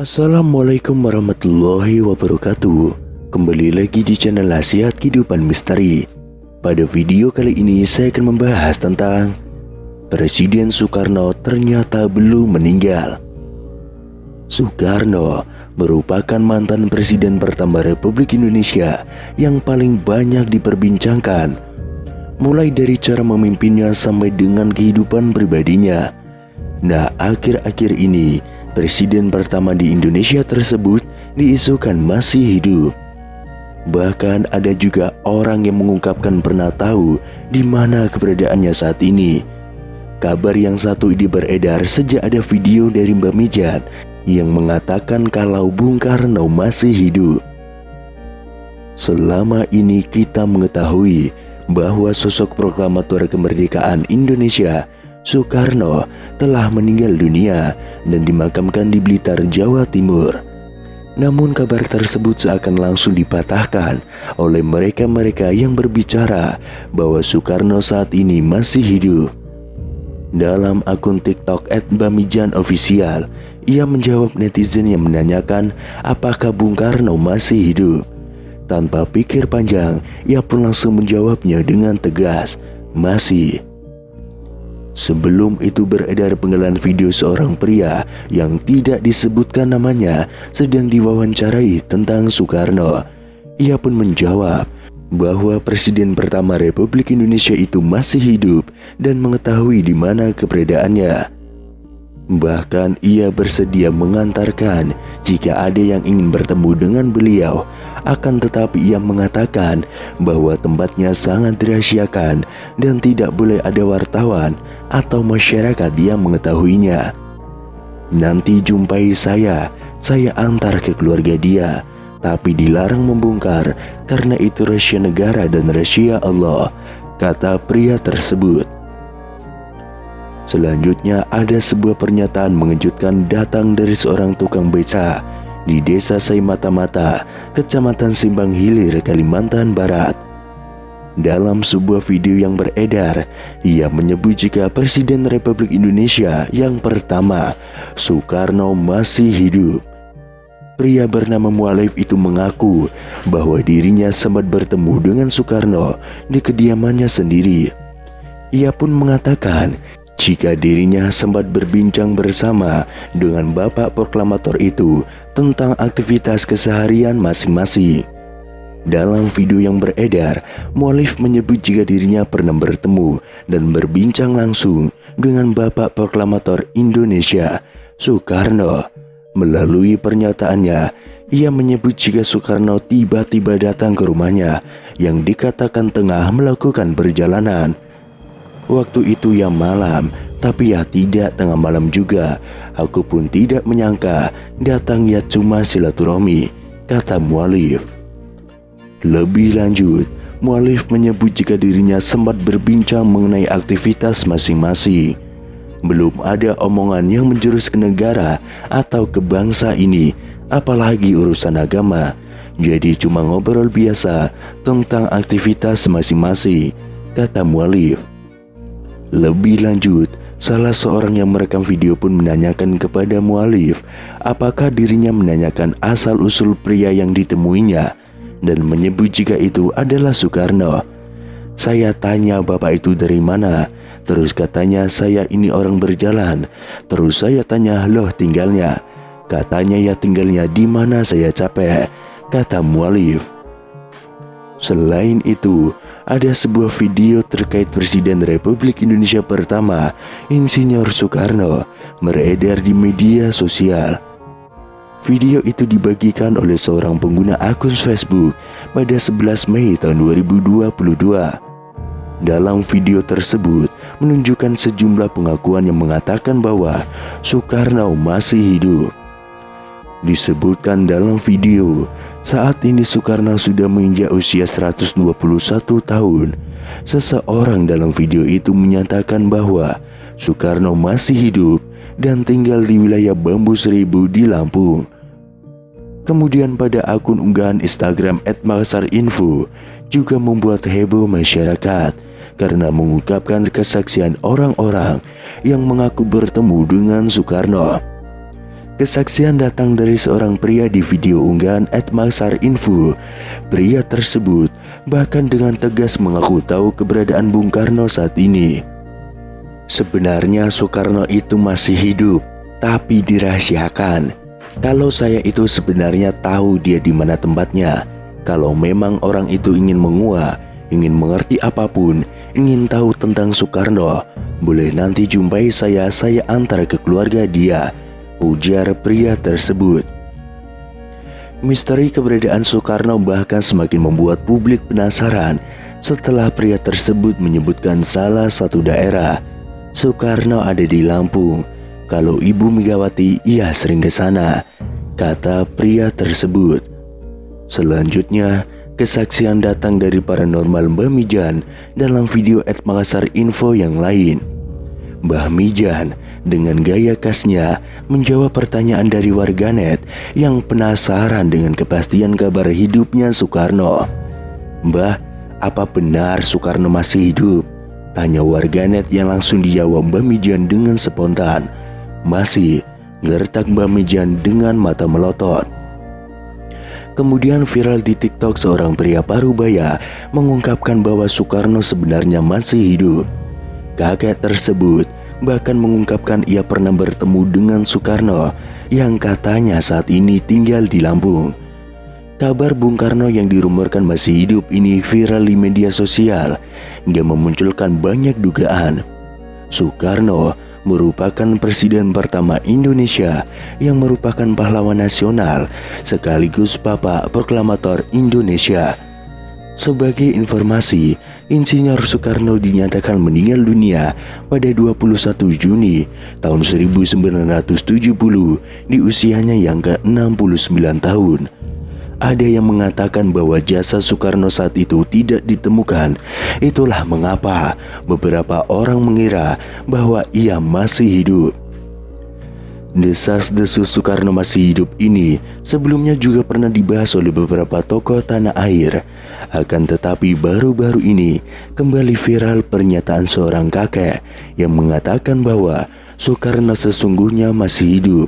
Assalamualaikum warahmatullahi wabarakatuh. Kembali lagi di channel Nasihat Kehidupan Misteri. Pada video kali ini saya akan membahas tentang Presiden Soekarno ternyata belum meninggal. Soekarno merupakan mantan presiden pertama Republik Indonesia yang paling banyak diperbincangkan, mulai dari cara memimpinnya sampai dengan kehidupan pribadinya. Nah, akhir-akhir ini presiden pertama di Indonesia tersebut diisukan masih hidup. Bahkan ada juga orang yang mengungkapkan pernah tahu di mana keberadaannya saat ini. Kabar yang satu ini beredar sejak ada video dari Mbak Mijan yang mengatakan kalau Bung Karno masih hidup. Selama ini kita mengetahui bahwa sosok proklamator kemerdekaan Indonesia Soekarno telah meninggal dunia dan dimakamkan di Blitar, Jawa Timur. Namun kabar tersebut seakan langsung dipatahkan oleh mereka-mereka yang berbicara bahwa Soekarno saat ini masih hidup. Dalam akun TikTok @bamijan_official, ia menjawab netizen yang menanyakan apakah Bung Karno masih hidup. Tanpa pikir panjang, ia pun langsung menjawabnya dengan tegas, masih. Sebelum itu beredar penggalan video seorang pria yang tidak disebutkan namanya sedang diwawancarai tentang Soekarno. Ia pun menjawab bahwa presiden pertama Republik Indonesia itu masih hidup dan mengetahui di mana keberadaannya. Bahkan ia bersedia mengantarkan jika ada yang ingin bertemu dengan beliau. Akan tetapi ia mengatakan bahwa tempatnya sangat dirahasiakan dan tidak boleh ada wartawan atau masyarakat yang mengetahuinya. Nanti jumpai saya antar ke keluarga dia, tapi dilarang membongkar karena itu rahasia negara dan rahasia Allah, kata pria tersebut. Selanjutnya ada sebuah pernyataan mengejutkan datang dari seorang tukang beca di Desa Saimata-Mata, Kecamatan Simbang Hilir, Kalimantan Barat. Dalam sebuah video yang beredar, ia menyebut jika Presiden Republik Indonesia yang pertama, Soekarno, masih hidup. Pria bernama Mualif itu mengaku bahwa dirinya sempat bertemu dengan Soekarno di kediamannya sendiri. Ia pun mengatakan jika dirinya sempat berbincang bersama dengan bapak proklamator itu tentang aktivitas keseharian masing-masing. Dalam video yang beredar, Mualif menyebut jika dirinya pernah bertemu dan berbincang langsung dengan bapak proklamator Indonesia, Soekarno. Melalui pernyataannya, ia menyebut jika Soekarno tiba-tiba datang ke rumahnya yang dikatakan tengah melakukan perjalanan. Waktu itu ya malam, tapi ya tidak tengah malam juga. Aku pun tidak menyangka datang ya cuma silaturahmi, kata Mualif. Lebih lanjut, Mualif menyebut jika dirinya sempat berbincang mengenai aktivitas masing-masing. Belum ada omongan yang menjurus ke negara atau ke bangsa ini, apalagi urusan agama. Jadi cuma ngobrol biasa tentang aktivitas masing-masing, kata Mualif. Lebih lanjut, salah seorang yang merekam video pun menanyakan kepada Mualif apakah dirinya menanyakan asal-usul pria yang ditemuinya dan menyebut jika itu adalah Soekarno. Saya tanya bapak itu dari mana, terus katanya saya ini orang berjalan. Terus saya tanya loh tinggalnya, katanya ya tinggalnya di mana saya capek, kata Mualif. Selain itu, ada sebuah video terkait Presiden Republik Indonesia pertama, Insinyur Soekarno, beredar di media sosial. Video itu dibagikan oleh seorang pengguna akun Facebook pada 11 Mei tahun 2022. Dalam video tersebut menunjukkan sejumlah pengakuan yang mengatakan bahwa Soekarno masih hidup. Disebutkan dalam video, saat ini Soekarno sudah menginjak usia 121 tahun. Seseorang dalam video itu menyatakan bahwa Soekarno masih hidup dan tinggal di wilayah Bambu Seribu di Lampung. Kemudian pada akun unggahan Instagram @makassarinfo juga membuat heboh masyarakat karena mengungkapkan kesaksian orang-orang yang mengaku bertemu dengan Soekarno. Kesaksian datang dari seorang pria di video unggahan @maksarinfo. Pria tersebut bahkan dengan tegas mengaku tahu keberadaan Bung Karno saat ini. Sebenarnya Soekarno itu masih hidup, tapi dirahasiakan. Kalau saya itu sebenarnya tahu dia di mana tempatnya. Kalau memang orang itu ingin menguak, ingin mengerti apapun, ingin tahu tentang Soekarno, boleh nanti jumpai saya antar ke keluarga dia, ujar pria tersebut. Misteri keberadaan Soekarno bahkan semakin membuat publik penasaran setelah pria tersebut menyebutkan salah satu daerah. Soekarno ada di Lampung. Kalau Ibu Megawati ia sering ke sana, kata pria tersebut. Selanjutnya, kesaksian datang dari paranormal Mbah Mijan dalam video @maksarinfo yang lain. Mbah Mijan dengan gaya khasnya menjawab pertanyaan dari warganet yang penasaran dengan kepastian kabar hidupnya Soekarno. "Mbah, apa benar Soekarno masih hidup?" tanya warganet yang langsung dijawab Mbah Mijan dengan spontan. "Masih," gertak Mbah Mijan dengan mata melotot. Kemudian viral di TikTok seorang pria parubaya mengungkapkan bahwa Soekarno sebenarnya masih hidup. Kakek tersebut bahkan mengungkapkan ia pernah bertemu dengan Soekarno yang katanya saat ini tinggal di Lampung. Kabar Bung Karno yang dirumorkan masih hidup ini viral di media sosial hingga memunculkan banyak dugaan. Soekarno merupakan presiden pertama Indonesia yang merupakan pahlawan nasional sekaligus Bapak Proklamator Indonesia. Sebagai informasi, Insinyur Soekarno dinyatakan meninggal dunia pada 21 Juni tahun 1970 di usianya yang ke-69 tahun. Ada yang mengatakan bahwa jasad Soekarno saat itu tidak ditemukan. Itulah mengapa beberapa orang mengira bahwa ia masih hidup. Desas-desus Soekarno masih hidup ini sebelumnya juga pernah dibahas oleh beberapa tokoh tanah air. Akan tetapi baru-baru ini kembali viral pernyataan seorang kakek yang mengatakan bahwa Soekarno sesungguhnya masih hidup.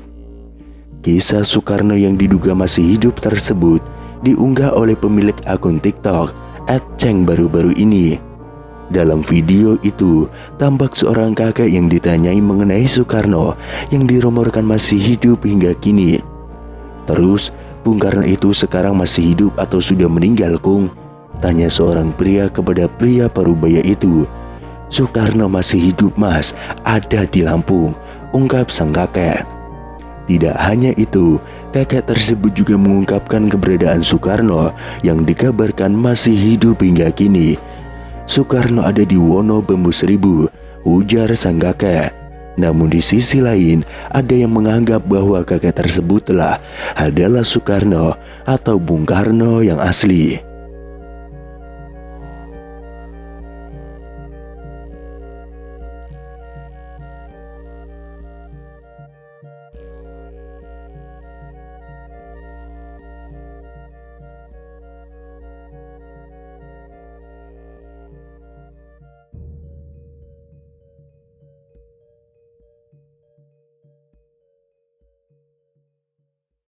Kisah Soekarno yang diduga masih hidup tersebut diunggah oleh pemilik akun TikTok @ceng baru-baru ini. Dalam video itu tampak seorang kakek yang ditanyai mengenai Soekarno yang dirumorkan masih hidup hingga kini. "Terus Bung Karno itu sekarang masih hidup atau sudah meninggal, Kung?" tanya seorang pria kepada pria parubaya itu. "Soekarno masih hidup, Mas, ada di Lampung," ungkap sang kakek. Tidak hanya itu, kakek tersebut juga mengungkapkan keberadaan Soekarno yang dikabarkan masih hidup hingga kini. "Soekarno ada di Wono Bambu Seribu," ujar sang kakek. Namun di sisi lain, ada yang menganggap bahwa kakek tersebutlah adalah Soekarno atau Bung Karno yang asli.